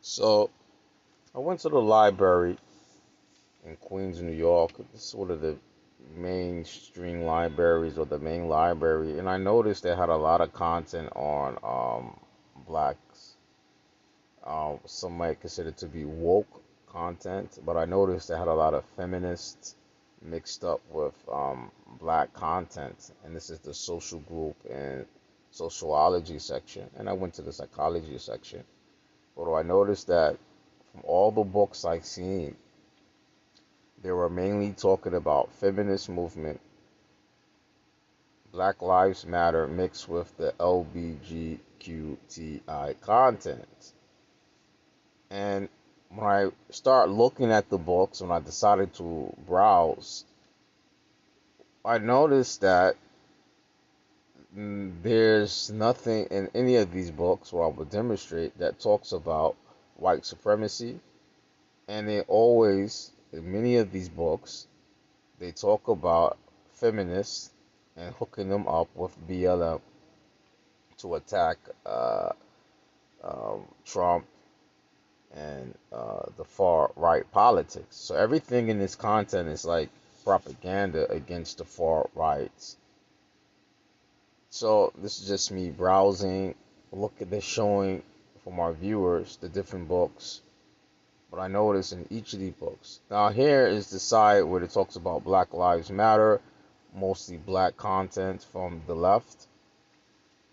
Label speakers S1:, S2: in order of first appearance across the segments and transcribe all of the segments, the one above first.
S1: So I went to the library in Queens, New York. It's one of the mainstream libraries or the main library, and I noticed they had a lot of content on blacks. Some might consider it to be woke content, but I noticed they had a lot of feminists mixed up with black content, and this is the social group and sociology section, and I went to the psychology section. But I noticed that from all the books I've seen, they were mainly talking about feminist movement, Black Lives Matter mixed with the LBGQTI content. And when I start looking at the books, when I decided to browse, I noticed that there's nothing in any of these books, where I will demonstrate, that talks about white supremacy. And they always, in many of these books, they talk about feminists and hooking them up with BLM to attack Trump and the far right politics. So everything in this content is like propaganda against the far right. So this is just me browsing, look at this, showing from our viewers the different books. But I notice in each of these books. Now here is the side where it talks about Black Lives Matter, mostly black content from the left.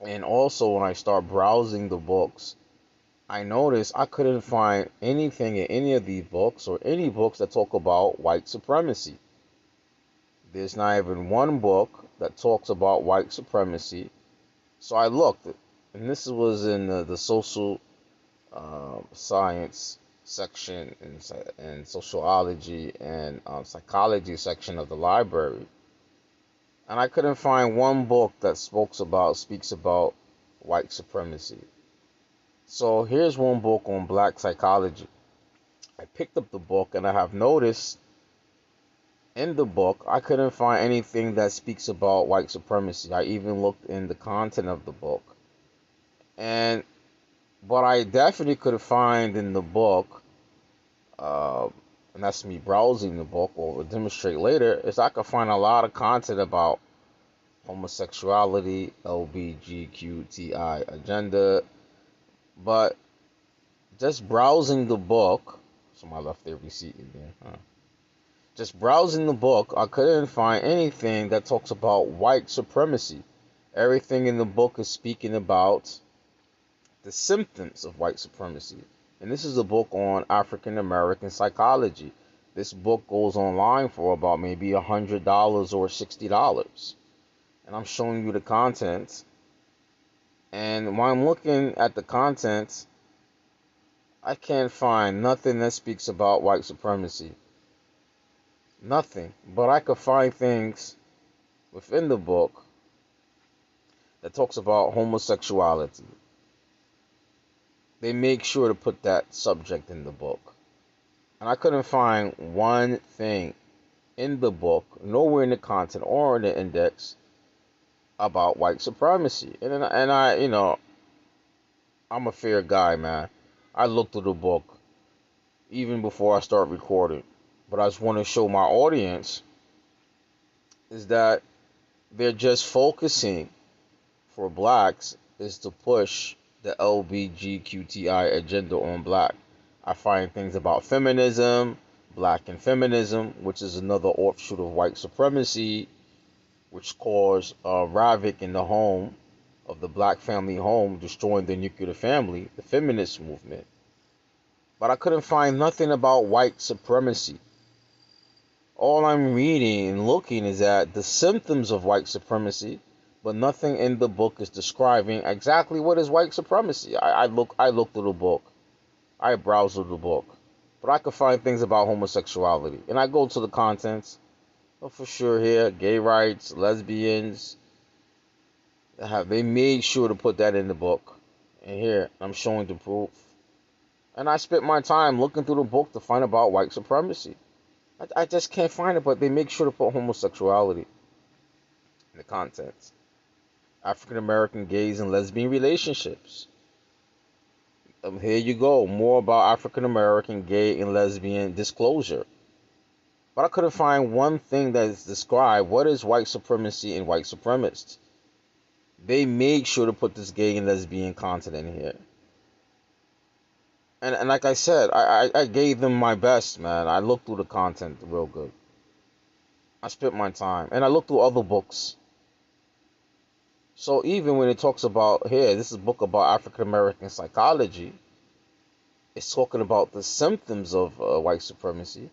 S1: And also when I start browsing the books, I noticed I couldn't find anything in any of these books or any books that talk about white supremacy. There's not even one book that talks about white supremacy. So I looked, and this was in the social science section and sociology and psychology section of the library, and I couldn't find one book that speaks about white supremacy. So here's one book on black psychology. I picked up the book, and I have noticed in the book I couldn't find anything that speaks about white supremacy. I even looked in the content of the book, and but I definitely could find in the book, uh, and that's me browsing the book, or will demonstrate later, is I could find a lot of content about homosexuality, LBGQTI agenda, but just browsing the book, somebody left their receipt in there, huh? Just browsing the book, I couldn't find anything that talks about white supremacy. Everything in the book is speaking about the symptoms of white supremacy. And this is a book on African American psychology. This book goes online for about maybe $100 or $60. And I'm showing you the contents. And when I'm looking at the contents, I can't find nothing that speaks about white supremacy. Nothing. But I could find things within the book that talks about homosexuality. They make sure to put that subject in the book. And I couldn't find one thing in the book, nowhere in the content or in the index, about white supremacy. And I, I'm a fair guy, man. I looked through the book even before I start recording. But I just want to show my audience is that they're just focusing for blacks is to push the LBGQTI agenda on black. I find things about feminism, black and feminism, which is another offshoot of white supremacy, which caused havoc in the home of the black family home, destroying the nuclear family, the feminist movement. But I couldn't find nothing about white supremacy. All I'm reading and looking is at the symptoms of white supremacy, but nothing in the book is describing exactly what is white supremacy. I looked through the book. I browsed through the book. But I could find things about homosexuality. And I go to the contents. Oh, for sure here, gay rights, lesbians. They made sure to put that in the book. And here, I'm showing the proof. And I spent my time looking through the book to find about white supremacy. I just can't find it, but they make sure to put homosexuality in the contents. African American gays and lesbian relationships. Here you go, more about African American gay and lesbian disclosure. But I couldn't find one thing that is described what is white supremacy and white supremacists. They made sure to put this gay and lesbian content in here. And like I said, I gave them my best, man. I looked through the content real good. I spent my time. And I looked through other books. So even when it talks about here, this is a book about African American psychology. It's talking about the symptoms of white supremacy,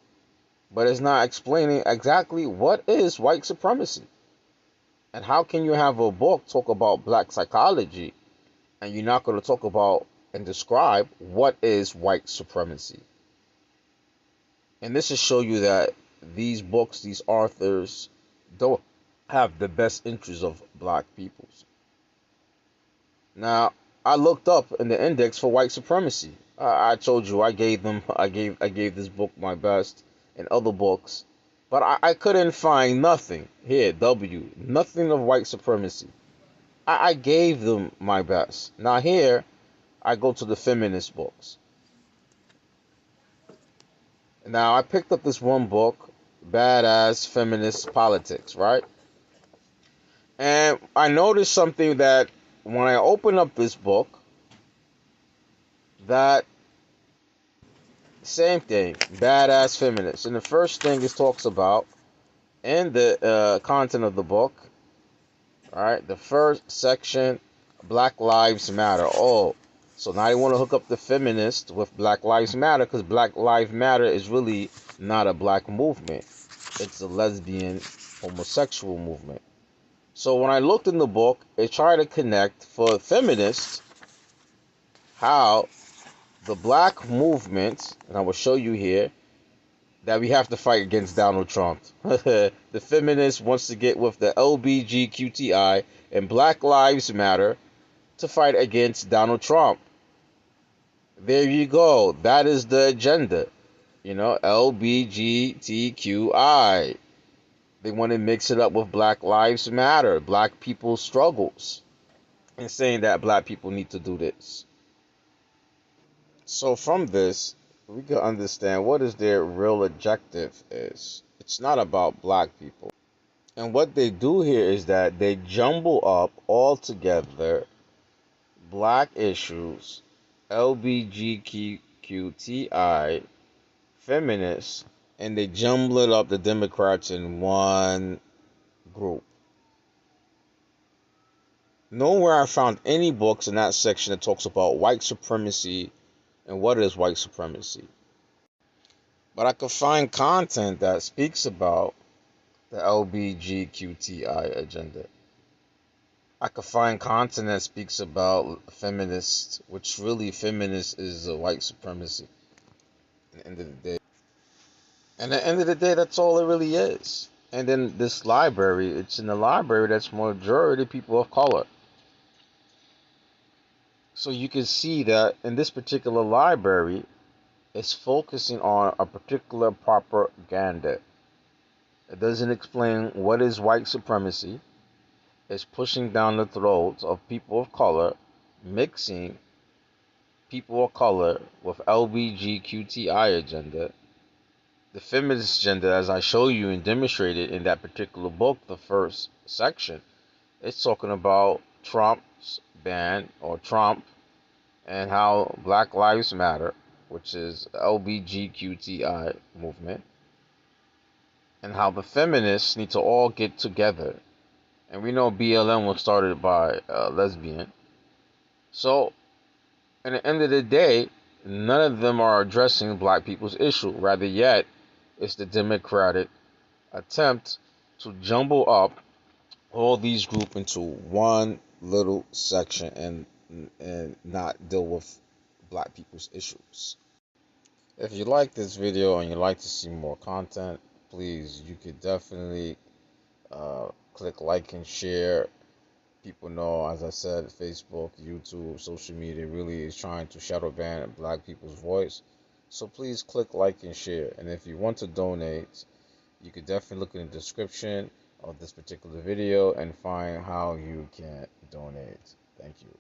S1: but it's not explaining exactly what is white supremacy. And how can you have a book talk about black psychology and you're not going to talk about and describe what is white supremacy? And this should show you that these books, these authors, don't have the best interests of black peoples. Now, I looked up in the index for white supremacy. I told you I gave this book my best and other books, but I couldn't find nothing here. Nothing of white supremacy. I gave them my best. Now here I go to the feminist books. Now I picked up this one book, Badass Feminist Politics, right? And I noticed something that when I open up this book, that same thing, Badass Feminist. And the first thing it talks about in the content of the book, all right, the first section, Black Lives Matter. Oh, so now they want to hook up the feminist with Black Lives Matter because Black Lives Matter is really not a black movement. It's a lesbian, homosexual movement. So when I looked in the book, it tried to connect for feminists how the black movement, and I will show you here, that we have to fight against Donald Trump. The feminist wants to get with the LBGQTI and Black Lives Matter to fight against Donald Trump. There you go. That is the agenda. LBGTQI. They want to mix it up with Black Lives Matter, black people's struggles, and saying that black people need to do this. So from this, we can understand what is their real objective is. It's not about black people. And what they do here is that they jumble up all together black issues, LBGQTI, feminists, and they jumble it up the Democrats in one group. Nowhere I found any books in that section that talks about white supremacy and what is white supremacy. But I could find content that speaks about the LBGQTI agenda. I could find content that speaks about feminists, which really feminist is a white supremacy. At the end of the day. And at the end of the day, that's all it really is. And then this library, it's in the library that's majority people of color. So you can see that in this particular library, it's focusing on a particular propaganda. It doesn't explain what is white supremacy. It's pushing down the throats of people of color, mixing people of color with LBGQTI agenda. The feminist agenda, as I show you and demonstrated in that particular book, the first section, it's talking about Trump's ban or Trump and how Black Lives Matter, which is the LBGQTI movement, and how the feminists need to all get together. And we know BLM was started by a lesbian. So, at the end of the day, none of them are addressing black people's issue. Rather yet, it's the Democratic attempt to jumble up all these groups into one little section and not deal with black people's issues. If you like this video and you'd like to see more content, please, you could definitely click like and share. People know, as I said, Facebook, YouTube, social media really is trying to shadow ban black people's voice. So please click like and share. And if you want to donate, you could definitely look in the description of this particular video and find how you can donate. Thank you.